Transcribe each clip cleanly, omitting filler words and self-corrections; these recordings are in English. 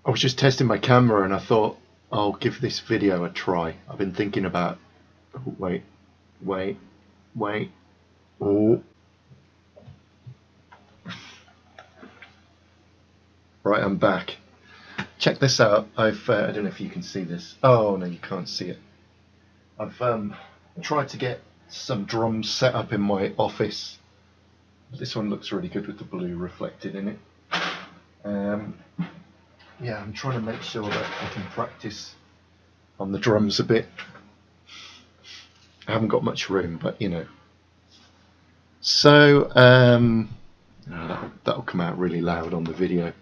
I was just testing my camera and I thought I'll give this video a try. I've been thinking about, oh, wait, oh, right, I'm back. Check this out. I don't know if you can see this. Oh no, you can't see it. I've tried to get some drums set up in my office. This one looks really good with the blue reflected in it. Yeah, I'm trying to make sure that I can practice on the drums a bit. I haven't got much room, but you know. So that'll come out really loud on the video.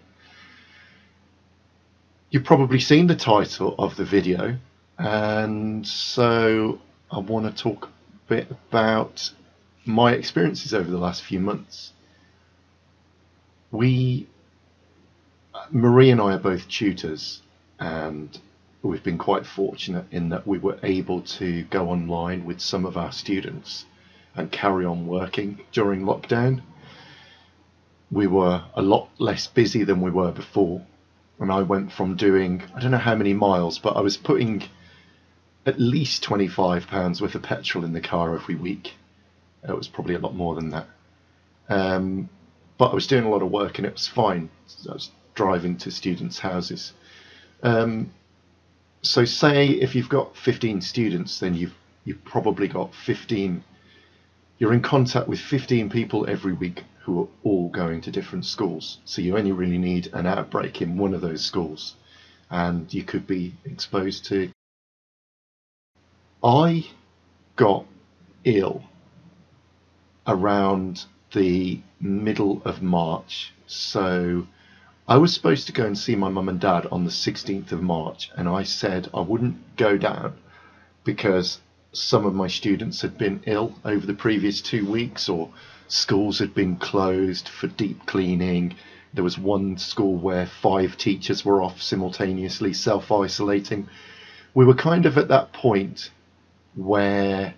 You've probably seen the title of the video, and so I want to talk a bit about my experiences over the last few months. Marie and I are both tutors, and we've been quite fortunate in that we were able to go online with some of our students and carry on working during lockdown. We were a lot less busy than we were before, and I went from doing, I don't know how many miles, but I was putting at least £25 worth of petrol in the car every week. It was probably a lot more than that. But I was doing a lot of work and it was fine. I was driving to students' houses. So say if you've got 15 students, then you've probably got 15. You're in contact with 15 people every week who are all going to different schools. So you only really need an outbreak in one of those schools, and you could be exposed to. I got ill around the middle of March. So I was supposed to go and see my mum and dad on the 16th of March, and I said I wouldn't go down because some of my students had been ill over the previous 2 weeks, or schools had been closed for deep cleaning. There was one school where 5 teachers were off simultaneously, self-isolating. We were kind of at that point where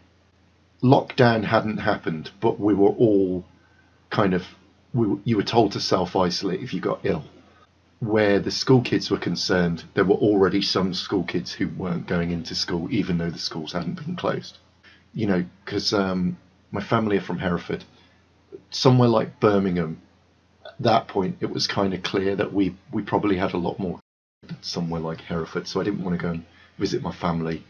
lockdown hadn't happened, but we were all kind of, you were told to self-isolate if you got ill. Where the school kids were concerned, there were already some school kids who weren't going into school, even though the schools hadn't been closed. You know, because my family are from Hereford. Somewhere like Birmingham, at that point, it was kind of clear that we probably had a lot more than somewhere like Hereford, so I didn't want to go and visit my family.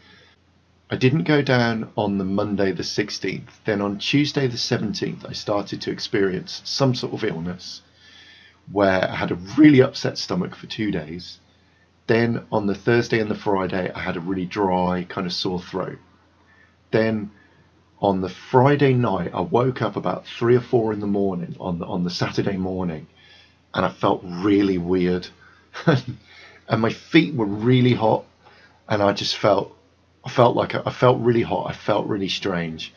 I didn't go down on the Monday the 16th. Then on Tuesday the 17th, I started to experience some sort of illness where I had a really upset stomach for 2 days. Then on the Thursday and the Friday, I had a really dry kind of sore throat. Then on the Friday night, I woke up about 3 or 4 in the morning on the Saturday morning, and I felt really weird. And my feet were really hot, and I felt really hot. I felt really strange.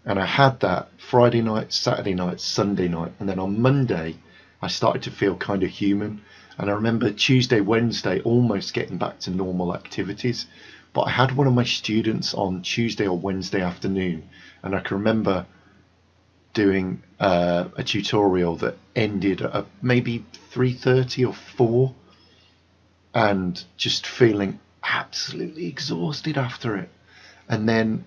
And I had that Friday night, Saturday night, Sunday night, and then on Monday, I started to feel kind of human. And I remember Tuesday, Wednesday almost getting back to normal activities. But I had one of my students on Tuesday or Wednesday afternoon, and I can remember doing a tutorial that ended at maybe 3:30 or 4, and just feeling absolutely exhausted after it. And then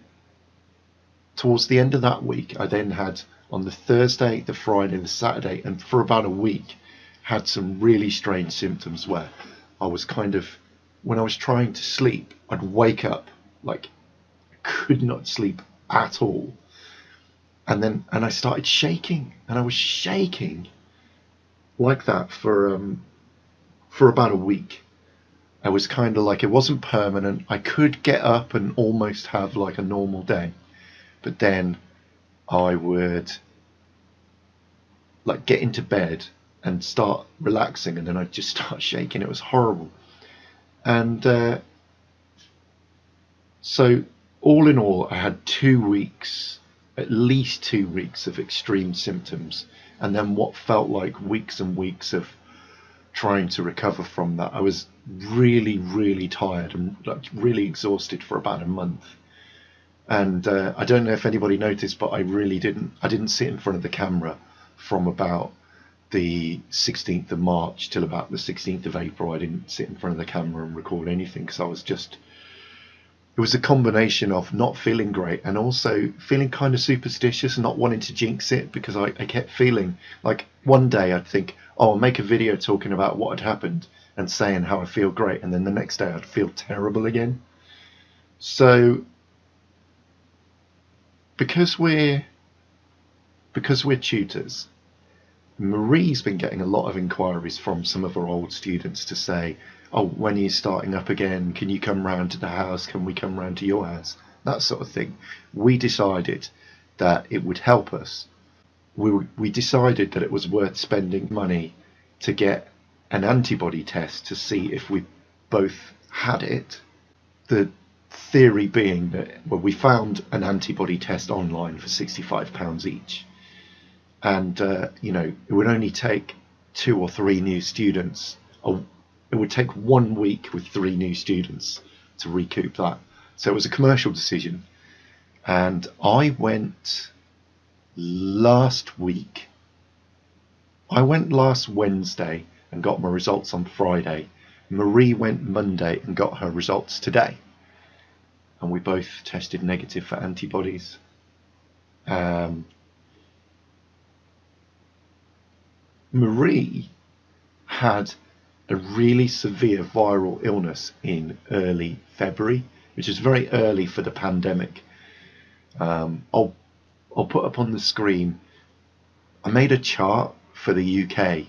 towards the end of that week, I then had, on the Thursday, the Friday, the Saturday, and for about a week, had some really strange symptoms where I was kind of, when I was trying to sleep, I'd wake up like could not sleep at all. And I started shaking, and I was shaking like that for about a week. I was kind of like, it wasn't permanent. I could get up and almost have like a normal day, but then I would like get into bed and start relaxing, and then I'd just start shaking. It was horrible. And so all in all, I had 2 weeks, at least 2 weeks of extreme symptoms, and then what felt like weeks and weeks of trying to recover from that. I was really, really tired and like really exhausted for about a month. And I don't know if anybody noticed, but I didn't sit in front of the camera from about the 16th of March till about the 16th of April. I didn't sit in front of the camera and record anything because I was just, it was a combination of not feeling great and also feeling kind of superstitious and not wanting to jinx it, because I kept feeling like one day I'd think, oh, I'll make a video talking about what had happened and saying how I feel great, and then the next day I'd feel terrible again. So because we're tutors, Marie's been getting a lot of inquiries from some of her old students to say, oh, when are you starting up again? Can you come round to the house? Can we come round to your house? That sort of thing. We decided that it would help us. We decided that it was worth spending money to get an antibody test to see if we both had it. The theory being that, well, we found an antibody test online for £65 each. And, it would only take 2 or 3 new students. It would take 1 week with 3 new students to recoup that. So it was a commercial decision. And I went last Wednesday and got my results on Friday. Marie went Monday and got her results today. And we both tested negative for antibodies. Marie had a really severe viral illness in early February, which is very early for the pandemic. I'll put up on the screen, I made a chart for the UK.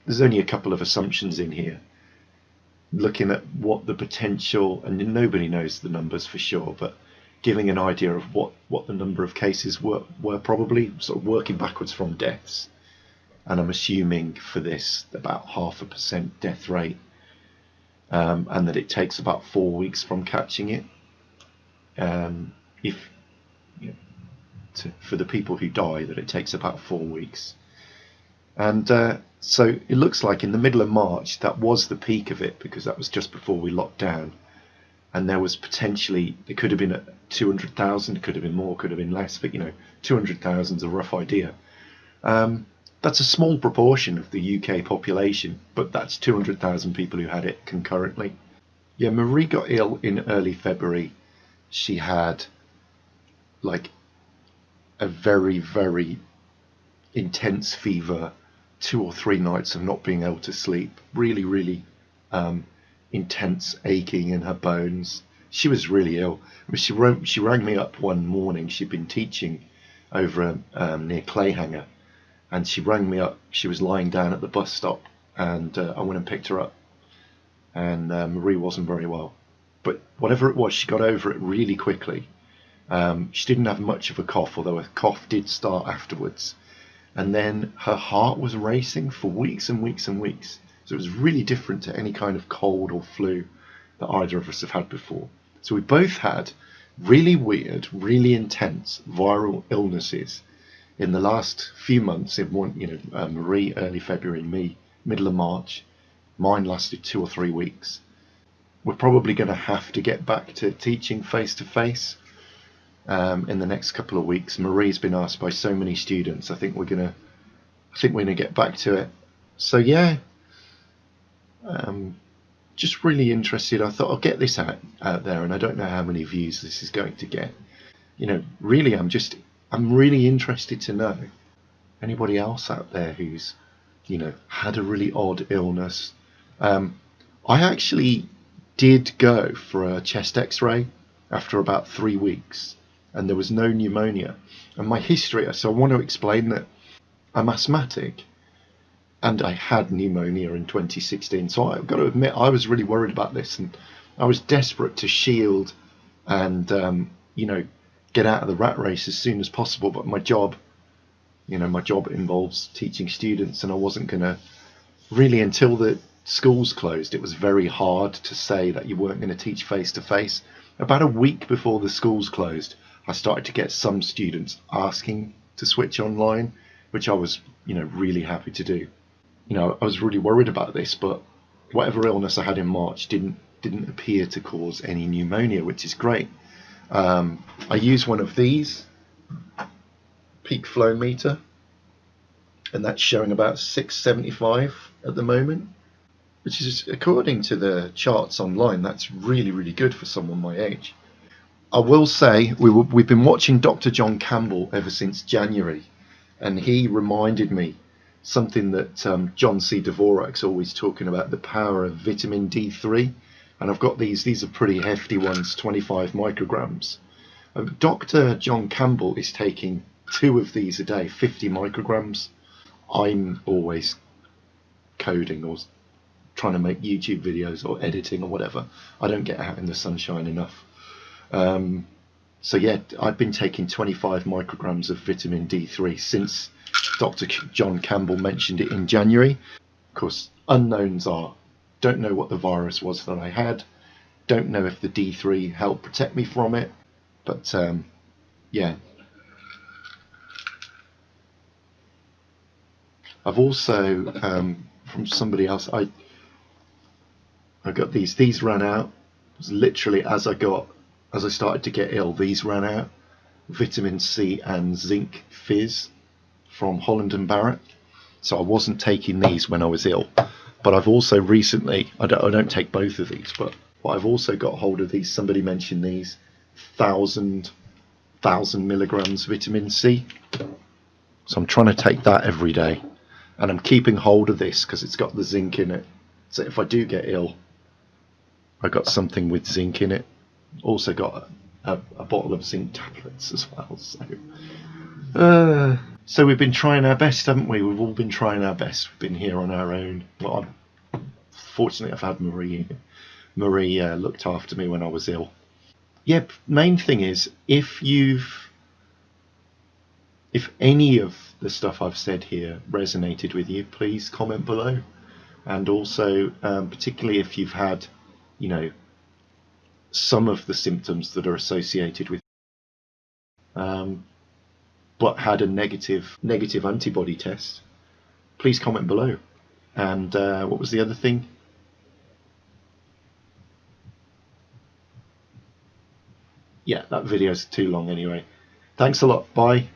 There's only a couple of assumptions in here, looking at what the potential, and nobody knows the numbers for sure, but giving an idea of what the number of cases were probably, sort of working backwards from deaths. And I'm assuming for this about 0.5% death rate, and that it takes about 4 weeks from catching it. For the people who die, that it takes about 4 weeks. And so it looks like in the middle of March that was the peak of it, because that was just before we locked down. And there was potentially, it could have been at 200,000, it could have been more, could have been less, but 200,000 is a rough idea. That's a small proportion of the UK population, but that's 200,000 people who had it concurrently. Yeah, Marie got ill in early February. She had like a very, very intense fever, 2 or 3 nights of not being able to sleep, really, really intense aching in her bones. She was really ill. She rang me up one morning. She'd been teaching over near Clayhanger. And she rang me up. She was lying down at the bus stop, and I went and picked her up. And Marie wasn't very well, but whatever it was, she got over it really quickly. She didn't have much of a cough, although a cough did start afterwards. And then her heart was racing for weeks and weeks and weeks. So it was really different to any kind of cold or flu that either of us have had before. So we both had really weird, really intense viral illnesses in the last few months. Marie early February, me middle of March. Mine lasted 2 or 3 weeks. We're probably going to have to get back to teaching face to face in the next couple of weeks. Marie's been asked by so many students. I think we're gonna get back to it. So yeah, just really interested. I thought I'll get this out there, and I don't know how many views this is going to get. Really, I'm really interested to know anybody else out there who's, had a really odd illness. I actually did go for a chest x-ray after about 3 weeks, and there was no pneumonia. And my history, so I want to explain that I'm asthmatic, and I had pneumonia in 2016. So I've got to admit, I was really worried about this, and I was desperate to shield and, get out of the rat race as soon as possible. But my job involves teaching students, and I wasn't going to really, until the schools closed, it was very hard to say that you weren't going to teach face to face. About a week before the schools closed, I started to get some students asking to switch online, which I was, really happy to do. I was really worried about this, but whatever illness I had in March didn't appear to cause any pneumonia, which is great. I use one of these, peak flow meter, and that's showing about 675 at the moment, which is, according to the charts online, that's really, really good for someone my age. I will say we've been watching Dr. John Campbell ever since January, and he reminded me something that John C. Dvorak's always talking about, the power of vitamin D3. And I've got these are pretty hefty ones, 25 micrograms. Dr. John Campbell is taking 2 of these a day, 50 micrograms. I'm always coding or trying to make YouTube videos or editing or whatever. I don't get out in the sunshine enough. So yeah, I've been taking 25 micrograms of vitamin D3 since Dr. John Campbell mentioned it in January. Of course, unknowns are, don't know what the virus was that I had, don't know if the D3 helped protect me from it, but yeah. I've also, from somebody else, I got these ran out. It was literally as I started to get ill, these ran out. Vitamin C and zinc fizz from Holland and Barrett. So I wasn't taking these when I was ill, but I've also recently, I don't take both of these, but I've also got hold of these. Somebody mentioned these 1,000 milligrams vitamin C. So I'm trying to take that every day, and I'm keeping hold of this because it's got the zinc in it. So if I do get ill, I got something with zinc in it. Also got a bottle of zinc tablets as well. So we've been trying our best, haven't we? We've all been trying our best. We've been here on our own. Well, fortunately, I've had Marie. Marie looked after me when I was ill. Yeah, main thing is, if any of the stuff I've said here resonated with you, please comment below. And also, particularly if you've had, some of the symptoms that are associated with, but had a negative antibody test, please comment below. And what was the other thing? Yeah, that video's too long anyway. Thanks a lot. Bye.